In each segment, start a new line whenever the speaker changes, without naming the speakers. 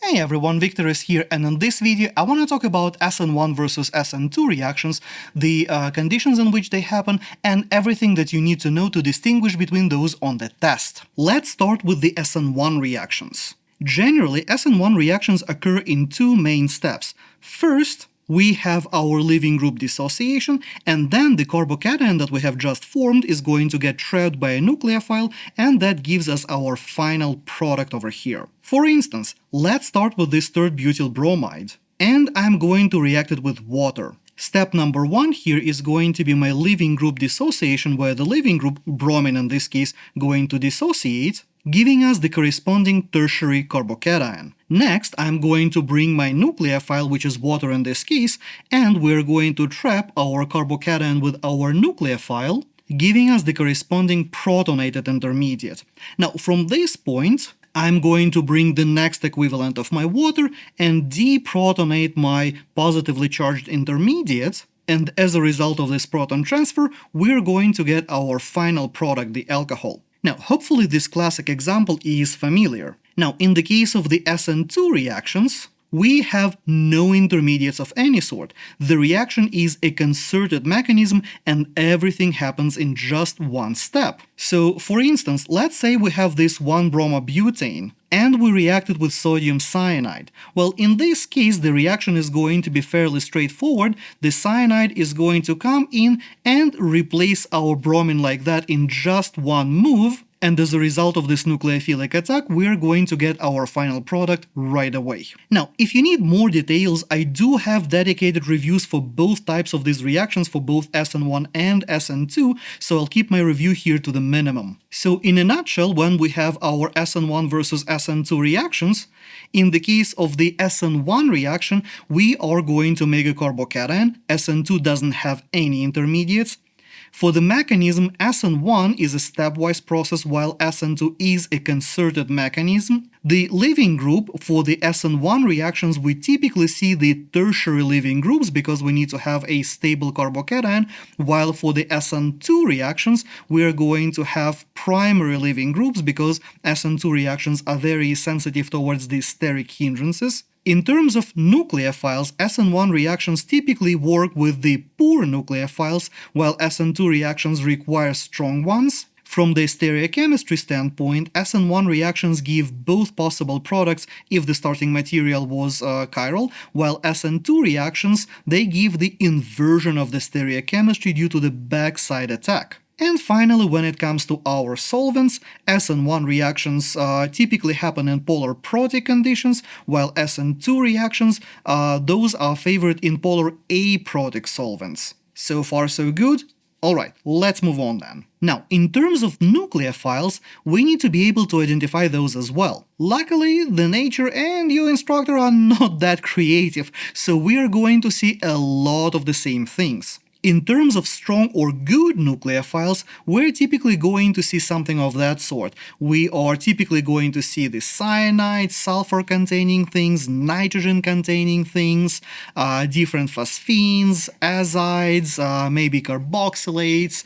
Hey everyone, Victor is here, and in this video I want to talk about SN1 versus SN2 reactions, the conditions in which they happen, and everything that you need to know to distinguish between those on the test. Let's start with the SN1 reactions. Generally, SN1 reactions occur in two main steps. First, we have our leaving group dissociation, and then the carbocation that we have just formed is going to get trapped by a nucleophile, and that gives us our final product over here. For instance, let's start with this third butyl bromide, and I'm going to react it with water. Step number one here is going to be my leaving group dissociation, where the leaving group, bromine in this case, going to dissociate, giving us the corresponding tertiary carbocation. Next, I'm going to bring my nucleophile, which is water in this case, and we're going to trap our carbocation with our nucleophile, giving us the corresponding protonated intermediate. Now, from this point, I'm going to bring the next equivalent of my water and deprotonate my positively charged intermediate, and as a result of this proton transfer, we're going to get our final product, the alcohol. Now, hopefully this classic example is familiar. Now, in the case of the SN2 reactions, we have no intermediates of any sort. The reaction is a concerted mechanism and everything happens in just one step. So, for instance, let's say we have this 1-bromobutane and we react it with sodium cyanide. Well, in this case, the reaction is going to be fairly straightforward. The cyanide is going to come in and replace our bromine like that in just one move. And as a result of this nucleophilic attack, we're going to get our final product right away. Now, if you need more details, I do have dedicated reviews for both types of these reactions, for both SN1 and SN2, so I'll keep my review here to the minimum. So in a nutshell, when we have our SN1 versus SN2 reactions, in the case of the SN1 reaction, we are going to make a carbocation. SN2 doesn't have any intermediates. For the mechanism, SN1 is a stepwise process while SN2 is a concerted mechanism. The leaving group for the SN1 reactions, we typically see the tertiary leaving groups because we need to have a stable carbocation, while for the SN2 reactions, we are going to have primary leaving groups because SN2 reactions are very sensitive towards the steric hindrances. In terms of nucleophiles, SN1 reactions typically work with the poor nucleophiles, while SN2 reactions require strong ones. From the stereochemistry standpoint, SN1 reactions give both possible products if the starting material was chiral, while SN2 reactions, they give the inversion of the stereochemistry due to the backside attack. And finally, when it comes to our solvents, SN1 reactions typically happen in polar protic conditions, while SN2 reactions, those are favored in polar aprotic solvents. So far so good? Alright, let's move on then. Now, in terms of nucleophiles, we need to be able to identify those as well. Luckily, the nature and your instructor are not that creative, so we are going to see a lot of the same things. In terms of strong or good nucleophiles, we're typically going to see something of that sort. We are typically going to see the cyanide, sulfur-containing things, nitrogen-containing things, different phosphines, azides, maybe carboxylates,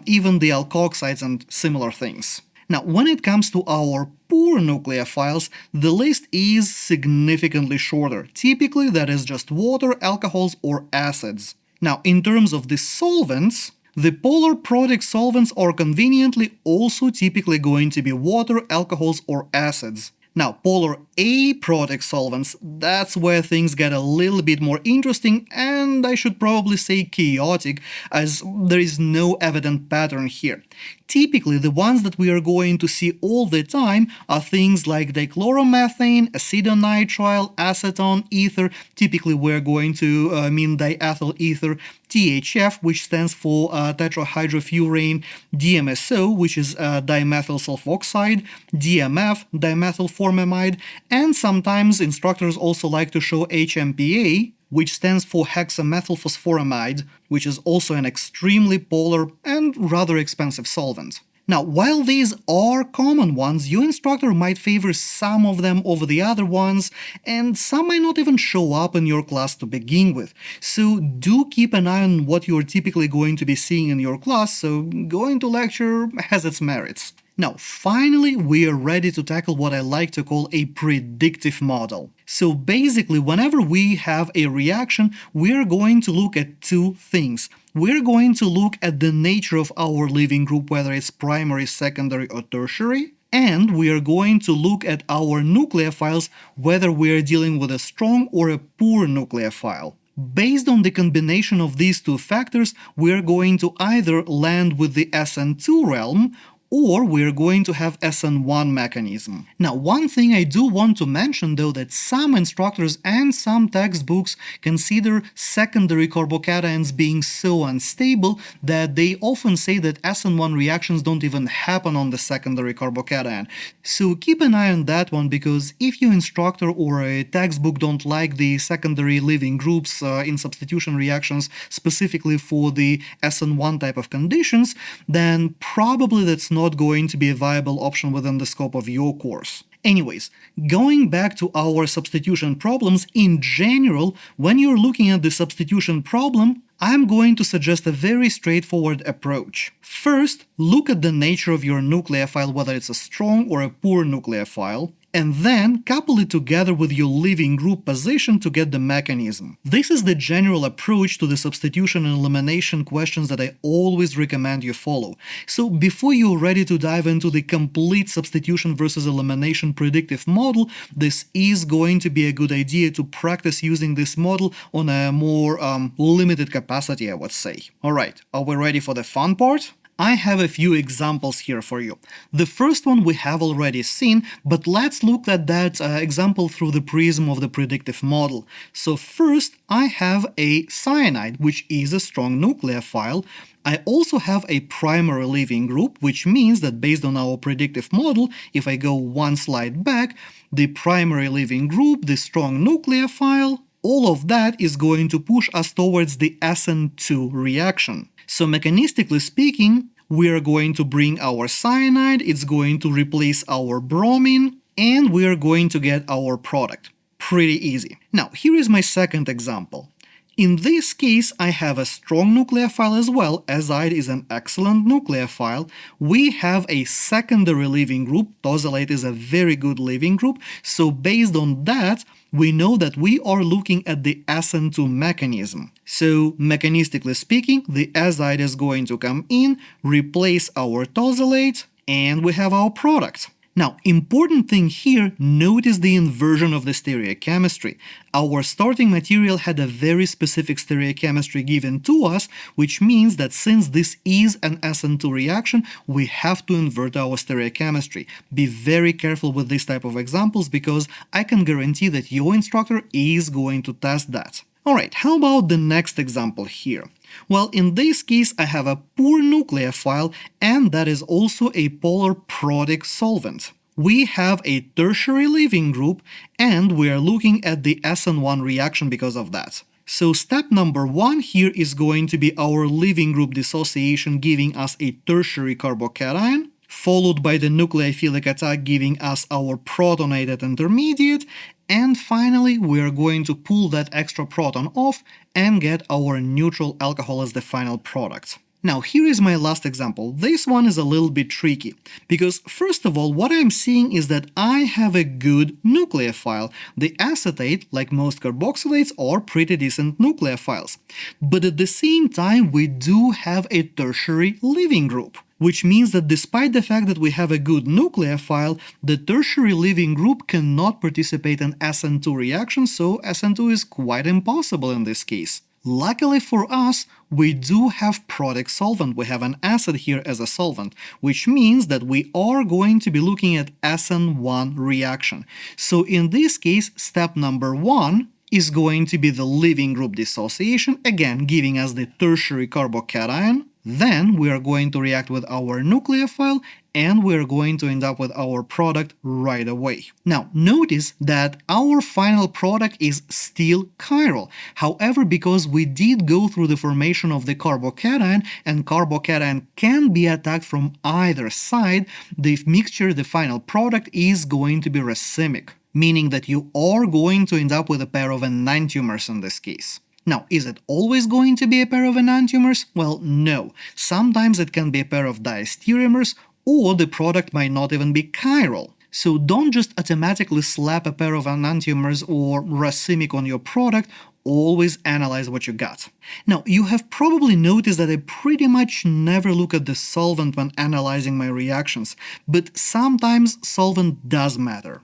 even the alkoxides and similar things. Now, when it comes to our poor nucleophiles, the list is significantly shorter. Typically, that is just water, alcohols, or acids. Now, in terms of the solvents, the polar protic solvents are conveniently also typically going to be water, alcohols, or acids. Now, polar aprotic solvents, that's where things get a little bit more interesting, and I should probably say chaotic, as there is no evident pattern here. Typically, the ones that we are going to see all the time are things like dichloromethane, acetonitrile, acetone, ether. Typically, we're going to mean diethyl ether, THF, which stands for tetrahydrofurane, DMSO, which is dimethyl sulfoxide, DMF, dimethyl formamide, and sometimes instructors also like to show HMPA, which stands for hexamethylphosphoramide, which is also an extremely polar and rather expensive solvent. Now, while these are common ones, your instructor might favor some of them over the other ones, and some might not even show up in your class to begin with. So do keep an eye on what you're typically going to be seeing in your class, so going to lecture has its merits. Now, finally, we are ready to tackle what I like to call a predictive model. So basically, whenever we have a reaction, we are going to look at two things. We're going to look at the nature of our leaving group, whether it's primary, secondary, or tertiary. And we are going to look at our nucleophiles, whether we are dealing with a strong or a poor nucleophile. Based on the combination of these two factors, we are going to either land with the SN2 realm, or we're going to have SN1 mechanism. Now, one thing I do want to mention though, that some instructors and some textbooks consider secondary carbocations being so unstable that they often say that SN1 reactions don't even happen on the secondary carbocation. So keep an eye on that one, because if your instructor or a textbook don't like the secondary leaving groups in substitution reactions specifically for the SN1 type of conditions, then probably that's not going to be a viable option within the scope of your course. Anyways, going back to our substitution problems, in general, when you're looking at the substitution problem, I'm going to suggest a very straightforward approach. First, look at the nature of your nucleophile, whether it's a strong or a poor nucleophile, and then couple it together with your leaving group position to get the mechanism. This is the general approach to the substitution and elimination questions that I always recommend you follow. So before you're ready to dive into the complete substitution versus elimination predictive model, this is going to be a good idea to practice using this model on a more limited capacity, I would say. Alright, are we ready for the fun part? I have a few examples here for you. The first one we have already seen, but let's look at that example through the prism of the predictive model. So first, I have a cyanide, which is a strong nucleophile. I also have a primary leaving group, which means that based on our predictive model, if I go one slide back, the primary leaving group, the strong nucleophile, all of that is going to push us towards the SN2 reaction. So mechanistically speaking, we are going to bring our cyanide, it's going to replace our bromine, and we are going to get our product. Pretty easy. Now, here is my second example. In this case, I have a strong nucleophile as well. Azide is an excellent nucleophile. We have a secondary leaving group. Tosylate is a very good leaving group. So based on that, we know that we are looking at the SN2 mechanism. So mechanistically speaking, the azide is going to come in, replace our tosylate, and we have our product. Now, important thing here, notice the inversion of the stereochemistry. Our starting material had a very specific stereochemistry given to us, which means that since this is an SN2 reaction, we have to invert our stereochemistry. Be very careful with this type of examples, because I can guarantee that your instructor is going to test that. Alright, how about the next example here? Well, in this case, I have a poor nucleophile, and that is also a polar protic solvent. We have a tertiary leaving group, and we are looking at the SN1 reaction because of that. So step number one here is going to be our leaving group dissociation giving us a tertiary carbocation, followed by the nucleophilic attack giving us our protonated intermediate, and finally we are going to pull that extra proton off and get our neutral alcohol as the final product. Now here is my last example. This one is a little bit tricky, because first of all, what I'm seeing is that I have a good nucleophile. The acetate, like most carboxylates, are pretty decent nucleophiles. But at the same time, we do have a tertiary leaving group, which means that despite the fact that we have a good nucleophile, the tertiary leaving group cannot participate in SN2 reaction, so SN2 is quite impossible in this case. Luckily for us, we do have protic solvent. We have an acid here as a solvent, which means that we are going to be looking at SN1 reaction. So in this case, step number one is going to be the leaving group dissociation, again giving us the tertiary carbocation. Then we are going to react with our nucleophile, and we are going to end up with our product right away. Now, notice that our final product is still chiral. However, because we did go through the formation of the carbocation, and carbocation can be attacked from either side, the mixture, the final product, is going to be racemic, meaning that you are going to end up with a pair of enantiomers in this case. Now, is it always going to be a pair of enantiomers? Well, no. Sometimes it can be a pair of diastereomers, or the product might not even be chiral. So don't just automatically slap a pair of enantiomers or racemic on your product, always analyze what you got. Now, you have probably noticed that I pretty much never look at the solvent when analyzing my reactions, but sometimes solvent does matter.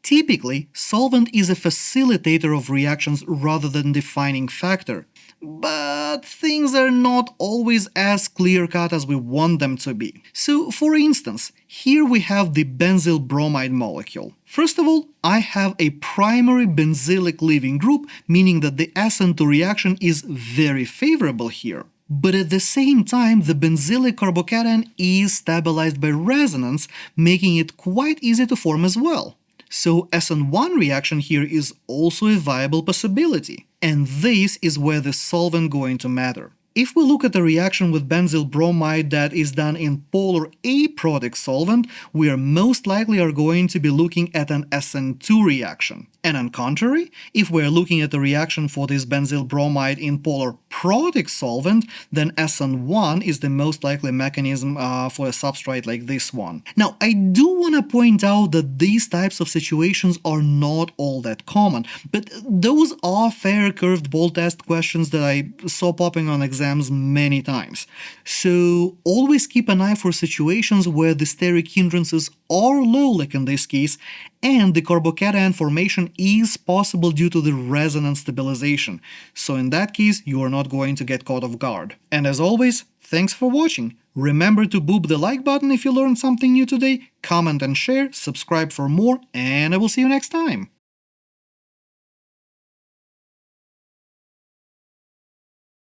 Typically, solvent is a facilitator of reactions rather than defining factor. But things are not always as clear-cut as we want them to be. So, for instance, here we have the benzyl bromide molecule. First of all, I have a primary benzylic leaving group, meaning that the SN2 reaction is very favorable here. But at the same time, the benzylic carbocation is stabilized by resonance, making it quite easy to form as well. So SN1 reaction here is also a viable possibility. And this is where the solvent going to matter. If we look at a reaction with benzyl bromide that is done in polar A product solvent, we are most likely going to be looking at an SN2 reaction. And on contrary, if we are looking at a reaction for this benzyl bromide in polar product solvent, then SN1 is the most likely mechanism for a substrate like this one. Now, I do want to point out that these types of situations are not all that common, but those are fair curved ball test questions that I saw popping on exams many times. So always keep an eye for situations where the steric hindrances are low, like in this case, and the carbocation formation is possible due to the resonance stabilization. So in that case, you are not going to get caught off guard. And as always, thanks for watching. Remember to boop the like button if you learned something new today, comment and share, subscribe for more, and I will see you next time.